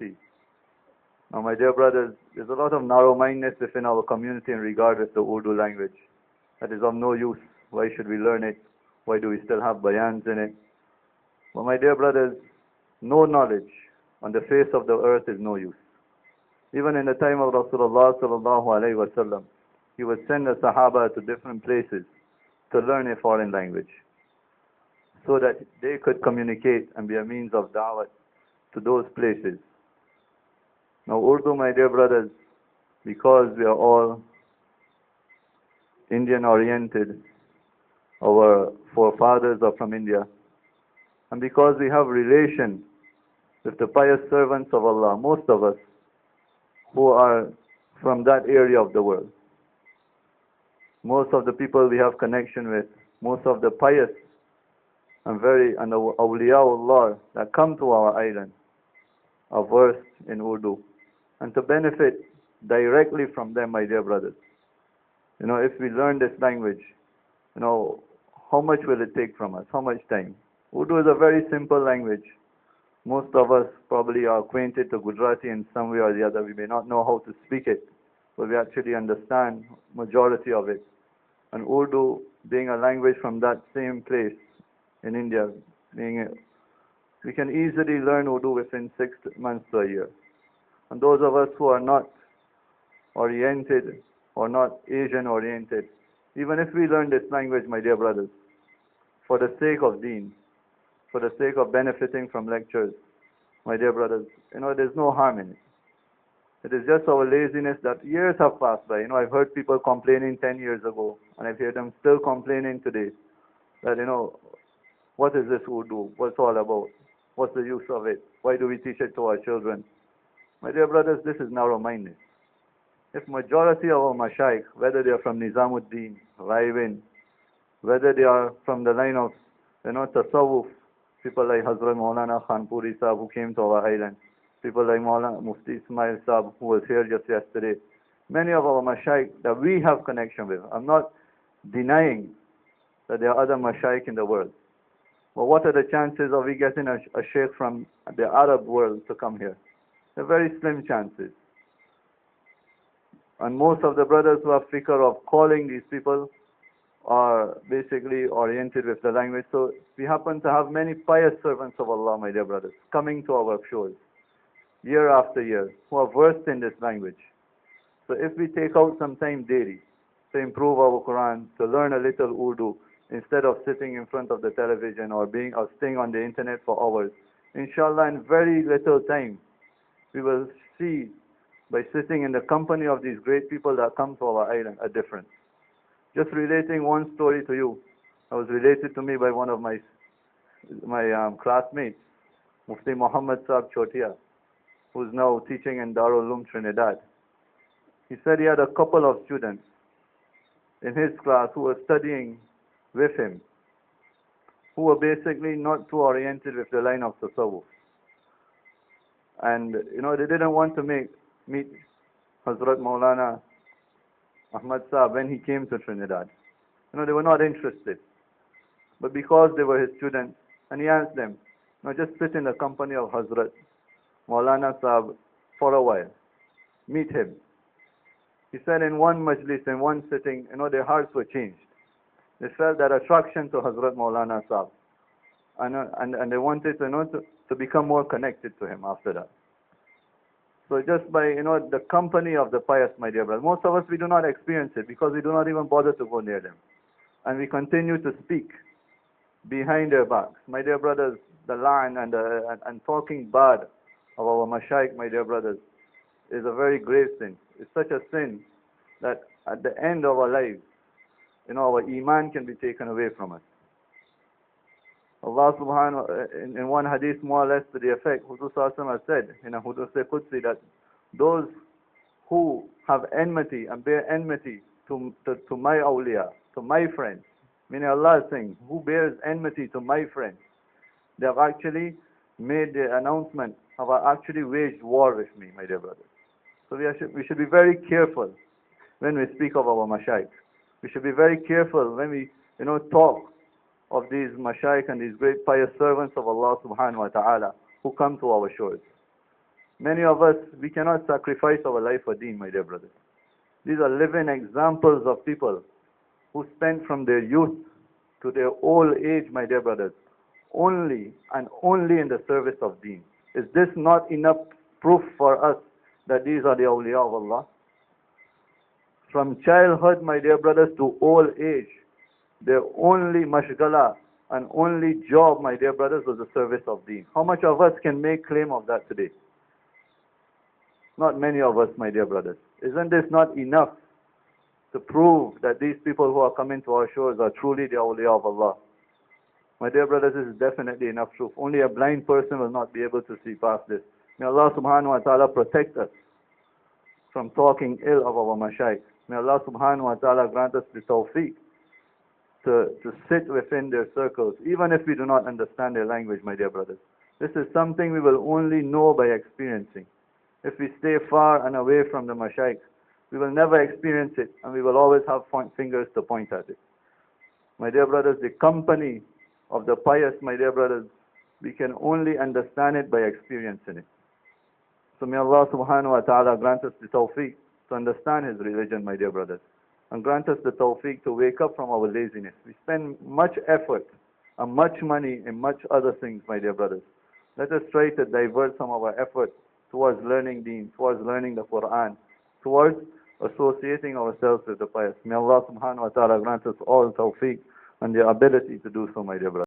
Mufti. Now, my dear brothers, there's a lot of narrow-mindedness within our community in regard with the Urdu language. That is of no use. Why should we learn it? Why do we still have bayans in it? But my dear brothers, no knowledge on the face of the earth is no use. Even in the time of Rasulullah sallallahu alaihi wasallam, he would send the Sahaba to different places to learn a foreign language, so that they could communicate and be a means of da'wah to those places. Now Urdu, my dear brothers, because we are all Indian oriented, our forefathers are from India, and because we have relation with the pious servants of Allah, most of us who are from that area of the world, most of the people we have connection with, most of the pious and the awliyaullah that come to our island are versed in Urdu. And to benefit directly from them, my dear brothers, if we learn this language, how much will it take from us? How much time? Urdu is a very simple language. Most of us probably are acquainted to Gujarati in some way or the other. We may not know how to speak it, but we actually understand majority of it. And Urdu, being a language from that same place in India, we can easily learn Urdu within 6 months to a year. And those of us who are not oriented or not Asian oriented, even if we learn this language, my dear brothers, for the sake of deen, for the sake of benefiting from lectures, my dear brothers, there's no harm in it. It is just our laziness that years have passed by. I've heard people complaining 10 years ago, and I've heard them still complaining today, that, what is this Urdu? What's it all about? What's the use of it? Why do we teach it to our children? My dear brothers, this is narrow-mindedness. If majority of our mashayikh, whether they are from Nizamuddin, Raivin, whether they are from the line of, Tasawwuf, people like Hazrat Maulana Khanpuri Sahib who came to our island, people like Maulana Mufti Ismail Sahib who was here just yesterday, many of our mashayikh that we have connection with. I'm not denying that there are other mashayikh in the world. But what are the chances of we getting a sheikh from the Arab world to come here? They're very slim chances. And most of the brothers who have fikr of calling these people are basically oriented with the language. So we happen to have many pious servants of Allah, my dear brothers, coming to our shores year after year, who are versed in this language. So if we take out some time daily to improve our Quran, to learn a little Urdu, instead of sitting in front of the television or staying on the internet for hours, inshallah, in very little time, we will see, by sitting in the company of these great people that come to our island, a difference. Just relating one story to you. It was related to me by one of my classmates, Mufti Muhammad Saab Chotia, who's now teaching in Darul Uloom Trinidad. He said he had a couple of students in his class who were studying with him, who were basically not too oriented with the line of tasawwuf. And, they didn't want to meet Hazrat Maulana Ahmad Saab when he came to Trinidad. They were not interested. But because they were his students, and he asked them, just sit in the company of Hazrat Maulana Saab for a while. Meet him. He said in one majlis, in one sitting, their hearts were changed. They felt that attraction to Hazrat Maulana Saab. And they wanted to become more connected to him after that. So just by, the company of the pious, my dear brothers, most of us, we do not experience it because we do not even bother to go near them. And we continue to speak behind their backs. My dear brothers, the line and talking bad of our mashayikh, my dear brothers, is a very grave sin. It's such a sin that at the end of our lives, our iman can be taken away from us. Allah subhanahu in one hadith more or less to the effect, Hudur Sallallahu has said in a Hudur Qudsi that those who have enmity and bear enmity to my awliya, to my friends, meaning Allah is saying, who bears enmity to my friends, they have actually made the announcement, have actually waged war with me, my dear brothers. So we should be very careful when we speak of our mashayikh. We should be very careful when we talk of these mashayikh and these great pious servants of Allah subhanahu wa ta'ala who come to our shores. Many of us, we cannot sacrifice our life for deen, my dear brothers. These are living examples of people who spent from their youth to their old age, my dear brothers, only and only in the service of deen. Is this not enough proof for us that these are the awliya of Allah? From childhood, my dear brothers, to old age, their only mashgala and only job, my dear brothers, was the service of deen. How much of us can make claim of that today? Not many of us, my dear brothers. Isn't this not enough to prove that these people who are coming to our shores are truly the awliya of Allah? My dear brothers, this is definitely enough proof. Only a blind person will not be able to see past this. May Allah subhanahu wa ta'ala protect us from talking ill of our mashayikh. May Allah subhanahu wa ta'ala grant us the tawfiq to sit within their circles, even if we do not understand their language, my dear brothers. This is something we will only know by experiencing. If we stay far and away from the mashayikh, we will never experience it, and we will always have fingers to point at it. My dear brothers, the company of the pious, my dear brothers, we can only understand it by experiencing it. So may Allah subhanahu wa ta'ala grant us the tawfiq to understand His religion, my dear brothers, and grant us the tawfiq to wake up from our laziness. We spend much effort and much money in much other things, my dear brothers. Let us try to divert some of our effort towards learning deen, towards learning the Quran, towards associating ourselves with the pious. May Allah subhanahu wa ta'ala grant us all tawfiq and the ability to do so, my dear brothers.